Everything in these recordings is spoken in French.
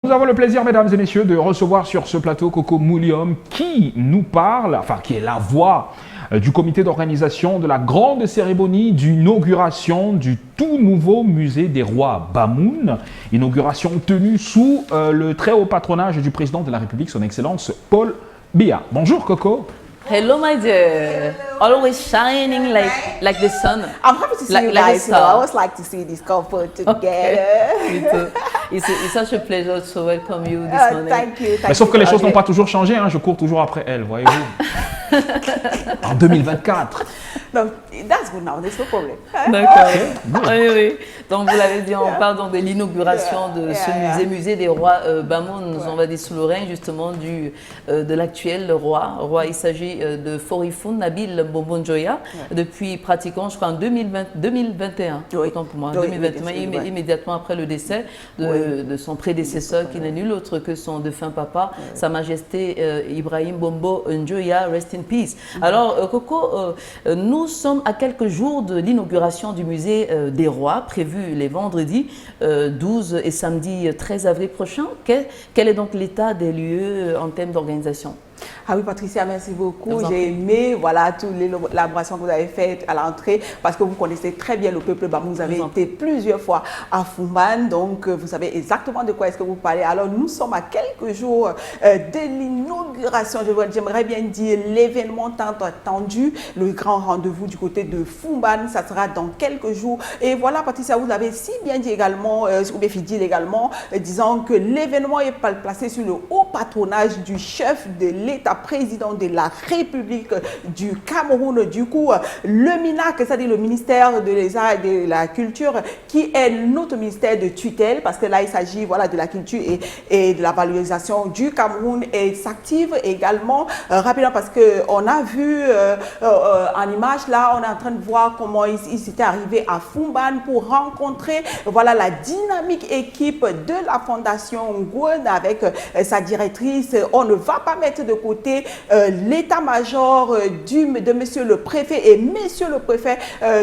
Nous avons le plaisir, mesdames et messieurs, de recevoir sur ce plateau Coco Moulium qui nous parle, enfin qui est la voix du comité d'organisation de la grande cérémonie d'inauguration du tout nouveau musée des rois Bamoun. Inauguration tenue sous le très haut patronage du président de la République, son Excellence Paul Biya. Bonjour Coco. Hello, my dear. Hello. Always shining like the sun. I'm happy to see you guys. I always like to see this couple together. Okay. It's such a pleasure to welcome you this morning. Thank you. Mais sauf que les choses n'ont pas toujours changé, hein. Je cours toujours après elle, voyez-vous. En 2024. No, that's good now, there's no problem. D'accord. Oui. Donc vous l'avez dit, on parle donc de l'inauguration de ce musée des rois Bamoun. On va dire sous le règne justement de l'actuel roi. Il s'agit de Forifoun Nabil Bombonjoya depuis pratiquement, je crois, en 2021. Autant pour moi, 2021, immédiatement après le décès de son prédécesseur, qui n'est nul autre que son défunt papa, Sa Majesté Ibrahim Bombo Njoya, rest in peace. Alors, Coco, nous sommes à quelques jours de l'inauguration du musée des rois, prévu les vendredis 12 et samedi 13 avril prochain. Quel est donc l'état des lieux en termes d'organisation? Ah oui, Patricia, merci beaucoup. J'ai aimé toute l'élaboration que vous avez faite à l'entrée parce que vous connaissez très bien le peuple Bamoun. Vous avez été plusieurs fois à Foumban, donc vous savez exactement de quoi est-ce que vous parlez. Alors, nous sommes à quelques jours de l'inauguration, j'aimerais bien dire l'événement tant attendu, le grand rendez-vous du côté de Foumban. Ça sera dans quelques jours. Et voilà, Patricia, vous l'avez si bien dit également, ou bien dit également, disant que l'événement est placé sous le haut patronage du chef de l'État, président de la République du Cameroun. Du coup, le MINAC, c'est-à-dire le ministère des Arts et de la Culture, qui est notre ministère de tutelle, parce que là, il s'agit de la culture et de la valorisation du Cameroun, et s'active également rapidement, parce qu'on a vu en image, là, on est en train de voir comment ils s'étaient arrivés à Foumban pour rencontrer la dynamique équipe de la Fondation Ngouane avec sa directrice. On ne va pas mettre de côté l'état-major de monsieur le préfet et monsieur le préfet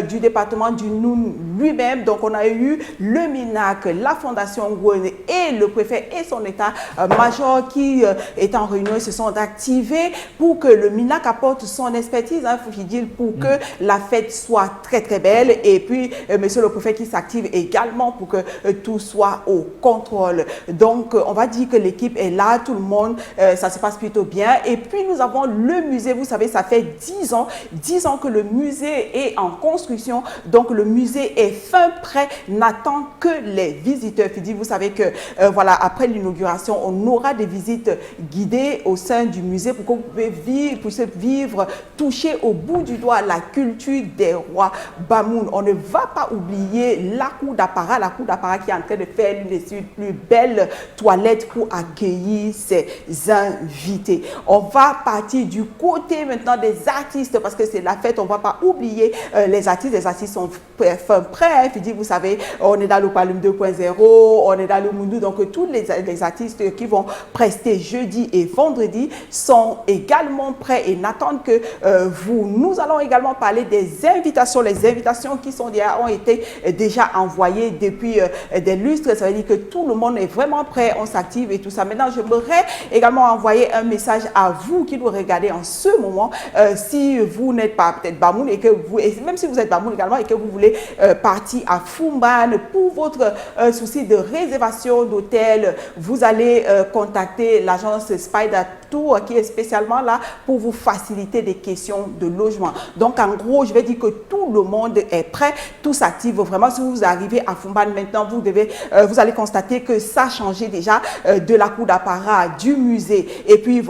du département du Noun lui-même. Donc on a eu le MINAC, la Fondation Ngouane et le préfet et son état-major qui est en réunion, se sont activés pour que le MINAC apporte son expertise, faut dire, pour que la fête soit très très belle, et puis monsieur le préfet qui s'active également pour que tout soit au contrôle. Donc on va dire que l'équipe est là, tout le monde, ça se passe plutôt bien. Et puis nous avons le musée, vous savez, ça fait 10 ans que le musée est en construction. Donc le musée est fin prêt, n'attend que les visiteurs. Vous savez que après l'inauguration, on aura des visites guidées au sein du musée pour que vous puissiez vivre, toucher au bout du doigt la culture des rois Bamoun. On ne va pas oublier la cour d'apparat qui est en train de faire l'une des plus belles toilettes pour accueillir ses invités. On va partir du côté maintenant des artistes, parce que c'est la fête, on ne va pas oublier les artistes sont prêts. Vous savez, on est dans le Palum 2.0, on est dans le Moundou, donc tous les artistes qui vont prester jeudi et vendredi sont également prêts et n'attendent que vous. Nous allons également parler des invitations, les invitations qui ont été déjà envoyées depuis des lustres. Ça veut dire que tout le monde est vraiment prêt, on s'active et tout ça. Maintenant, j'aimerais également envoyer un message à vous qui nous regardez en ce moment. Si vous n'êtes pas peut-être Bamoun, et même si vous êtes Bamoun également et que vous voulez partir à Foumban pour votre souci de réservation d'hôtel, vous allez contacter l'agence Spider Tour qui est spécialement là pour vous faciliter des questions de logement. Donc en gros, je vais dire que tout le monde est prêt, tout s'active vraiment. Si vous arrivez à Foumban maintenant, vous allez constater que ça a changé déjà de la cour d'apparat, du musée, et puis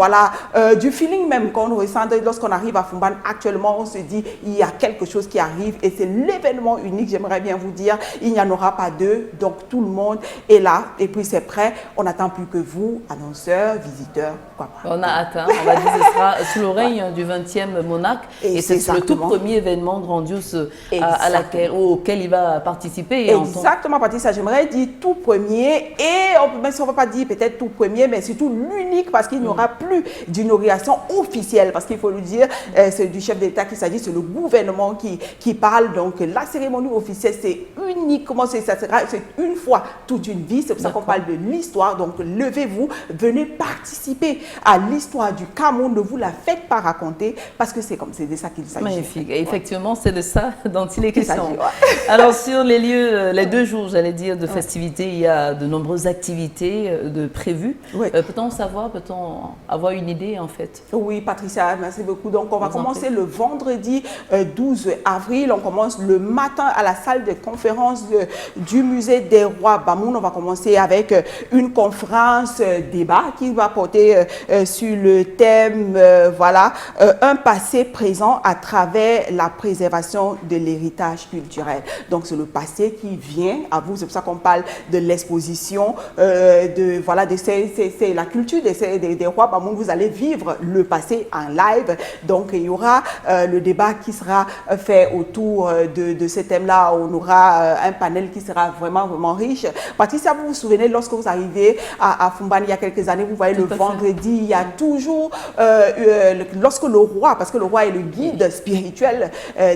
du feeling même qu'on ressent lorsqu'on arrive à Foumban. Actuellement, on se dit il y a quelque chose qui arrive et c'est l'événement unique, j'aimerais bien vous dire, il n'y en aura pas deux, donc tout le monde est là et puis c'est prêt. On n'attend plus que vous, annonceurs, visiteurs, quoi. On a hâte, hein. On va dire que ce sera sous le règne du 20e monarque. Et c'est le tout premier événement grandiose auquel il va participer. Exactement, Patricia. J'aimerais dire tout premier. Et même si on ne va pas dire peut-être tout premier, mais surtout l'unique, parce qu'il n'y aura plus d'inauguration officielle. Parce qu'il faut le dire, c'est du chef d'État qu'il s'agit, c'est le gouvernement qui parle. Donc la cérémonie officielle, c'est uniquement, c'est une fois toute une vie. C'est pour ça qu'on parle de l'histoire. Donc levez-vous, venez participer à l'histoire du Cameroun. Ne vous la faites pas raconter, parce que c'est de ça qu'il s'agit. Magnifique. Et effectivement, c'est de ça dont il est question. Alors sur les lieux, les 2 jours, j'allais dire, de festivités, il y a de nombreuses activités prévues. Peut-on savoir, peut-on avoir une idée en fait? Oui, Patricia, merci beaucoup. Donc on va commencer le vendredi 12 avril. On commence le matin à la salle de conférence du musée des rois Bamoun. On va commencer avec une conférence débat qui va porter sur le thème un passé présent à travers la préservation de l'héritage culturel. Donc c'est le passé qui vient à vous. C'est pour ça qu'on parle de l'exposition c'est la culture des rois Bamoun. Vous allez vivre le passé en live. Donc il y aura le débat qui sera fait autour de ce thème-là. On aura un panel qui sera vraiment riche. Patricia, vous vous souvenez, lorsque vous arrivez à Foumban il y a quelques années, vous voyez le vendredi, il y a toujours, lorsque le roi, parce que le roi est le guide spirituel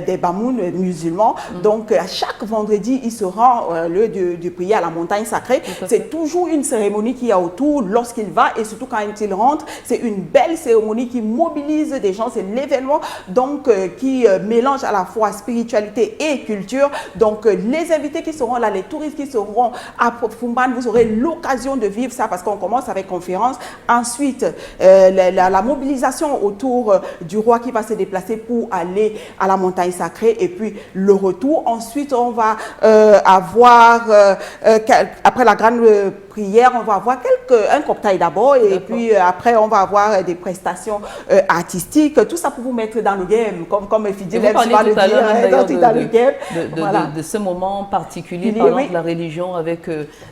des Bamoun musulmans, donc à chaque vendredi, il se rend lieu de prière à la montagne sacrée. C'est toujours une cérémonie qu'il y a autour lorsqu'il va, et surtout quand il rentre, c'est une belle cérémonie qui mobilise des gens. C'est l'événement donc qui mélange à la fois spiritualité et culture. Donc les invités qui seront là, les touristes qui seront à Foumban, vous aurez l'occasion de vivre ça, parce qu'on commence avec conférence. Ensuite, la mobilisation autour du roi qui va se déplacer pour aller à la montagne sacrée, et puis le retour. Ensuite, on va avoir, après la grande prière, on va avoir un cocktail d'abord, et puis après on va avoir des prestations artistiques, tout ça pour vous mettre dans le game, comme Fidji l'aime souvent le dire, dans le game. De ce moment particulier, par exemple, la religion avec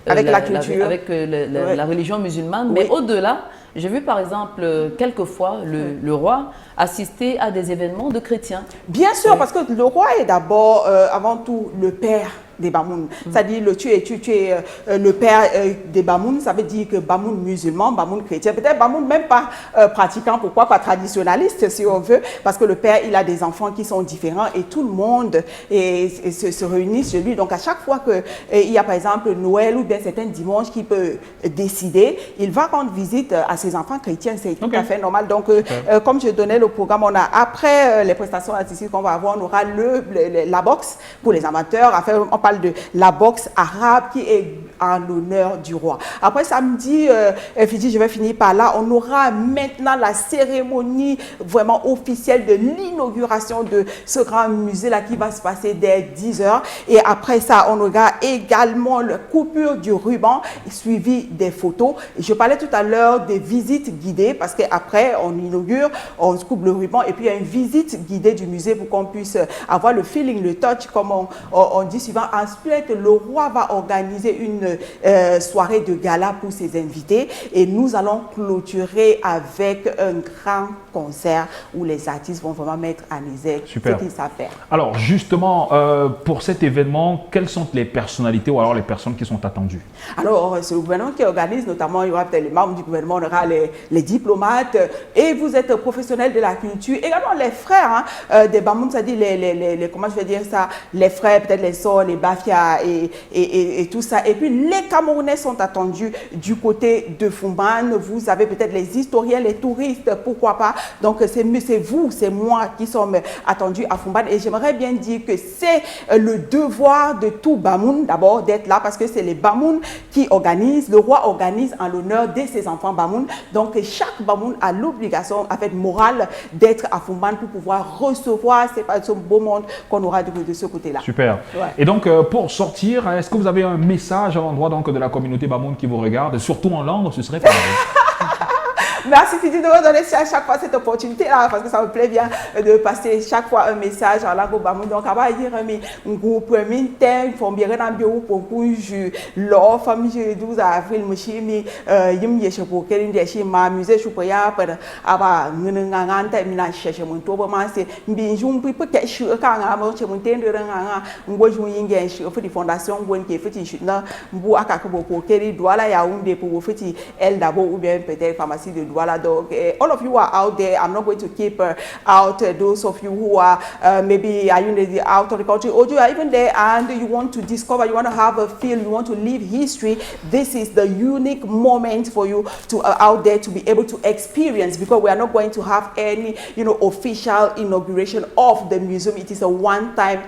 la culture, avec la religion musulmane, mais au-delà, j'ai vu par exemple quelquefois le roi assister à des événements de chrétiens. Bien sûr, parce que le roi est d'abord, avant tout, le père des Bamoun. C'est-à-dire, tu es le père des Bamoun, ça veut dire que Bamoun musulman, Bamoun chrétien, peut-être Bamoun même pas pratiquant, pourquoi pas traditionnaliste si on veut, parce que le père, il a des enfants qui sont différents, et tout le monde se réunit chez lui. Donc à chaque fois qu'il y a par exemple Noël ou bien certains dimanches qui peut décider, il va rendre visite à ses enfants chrétiens. C'est tout à fait normal. Donc comme je donnais le programme, on a après les prestations artistiques qu'on va avoir, on aura la boxe pour les amateurs. Enfin, on parle de la boxe arabe qui est en l'honneur du roi. Après samedi, Fidji, je vais finir par là, on aura maintenant la cérémonie vraiment officielle de l'inauguration de ce grand musée-là qui va se passer dès 10h. Et après ça, on aura également la coupure du ruban suivi des photos. Et je parlais tout à l'heure des visites guidées, parce qu'après, on inaugure, on se coupe le ruban, et puis il y a une visite guidée du musée pour qu'on puisse avoir le feeling, le touch, comme on dit souvent. Ensuite, le roi va organiser une soirée de gala pour ses invités, et nous allons clôturer avec un grand concert où les artistes vont vraiment mettre en exergue ce qu'ils savent faire. Alors justement, pour cet événement, quelles sont les personnalités ou alors les personnes qui sont attendues? Alors c'est le gouvernement qui organise, notamment il y aura peut-être les membres du gouvernement, on aura les diplomates, et vous êtes professionnels de la culture, également les frères des Bamoun, c'est-à-dire comment je vais dire ça, les frères, peut-être les sœurs, les Bafia et tout ça. Et puis les Camerounais sont attendus du côté de Foumban. Vous avez peut-être les historiens, les touristes, pourquoi pas. Donc c'est vous, c'est moi qui sommes attendus à Foumban. Et j'aimerais bien dire que c'est le devoir de tout Bamoun d'abord d'être là, parce que c'est les Bamoun qui organisent. Le roi organise en l'honneur de ses enfants Bamoun. Donc chaque Bamoun a l'obligation, en fait morale, d'être à Foumban pour pouvoir recevoir ce beau monde qu'on aura de ce côté-là. Super. Ouais. Et donc pour sortir, est-ce que vous avez un message à l'endroit de la communauté Bamoun qui vous regarde, surtout en langue, ce serait pas mal. Merci Fidi de me donner à chaque fois cette opportunité-là, parce que ça me plaît bien de passer chaque fois un message en langue Bamou. Donc, à va dire, un groupe, un thème, faut bien un bureau pour que l'offre, famille 12 avril, monsieur, mais, yim yeshe pour qu'elle ait m'amuser, je peux y avoir, aba, n'engagant, mina cherche mon tour, c'est, binjoum, puis peut-être, je suis quand on chez mon tendre, on voit jouer une for the fondation, on qui fait, je suis là, m'bou à kakabo pour qu'elle doit la yaoundé pour faire, elle d'abord, ou bien peut-être pharmacie de Douala. Donc, all of you are out there. I'm not going to keep out those of you who are maybe are you out of the country, or you are even there and you want to discover, you want to have a feel, you want to live history. This is the unique moment for you to out there to be able to experience, because we are not going to have any, official inauguration of the museum. It is a one-time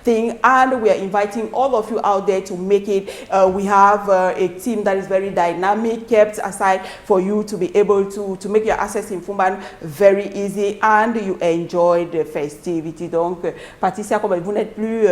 thing, and we are inviting all of you out there to make it. We have a team that is very dynamic, kept aside for you to be able to make your access in Fumban very easy, and you enjoy the festivity. Donc, Patricia, comme vous n'êtes plus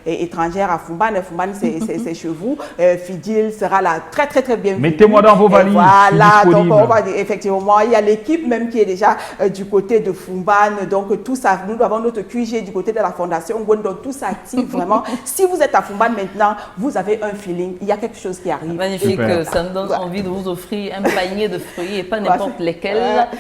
étrangère à Fumban, Fumban c'est chez vous. Fidil sera là très bienvenue. Mettez-moi dans vos valises. Voilà, donc on va dire, effectivement, il y a l'équipe même qui est déjà du côté de Fumban. Donc, tout ça, nous avons notre QG du côté de la fondation. Donc, tout s'active vraiment. Si vous êtes à Fumban maintenant, vous avez un feeling, il y a quelque chose qui arrive. Magnifique, ça me donne envie de vous offrir un panier de fruits et pas n'importe lesquels.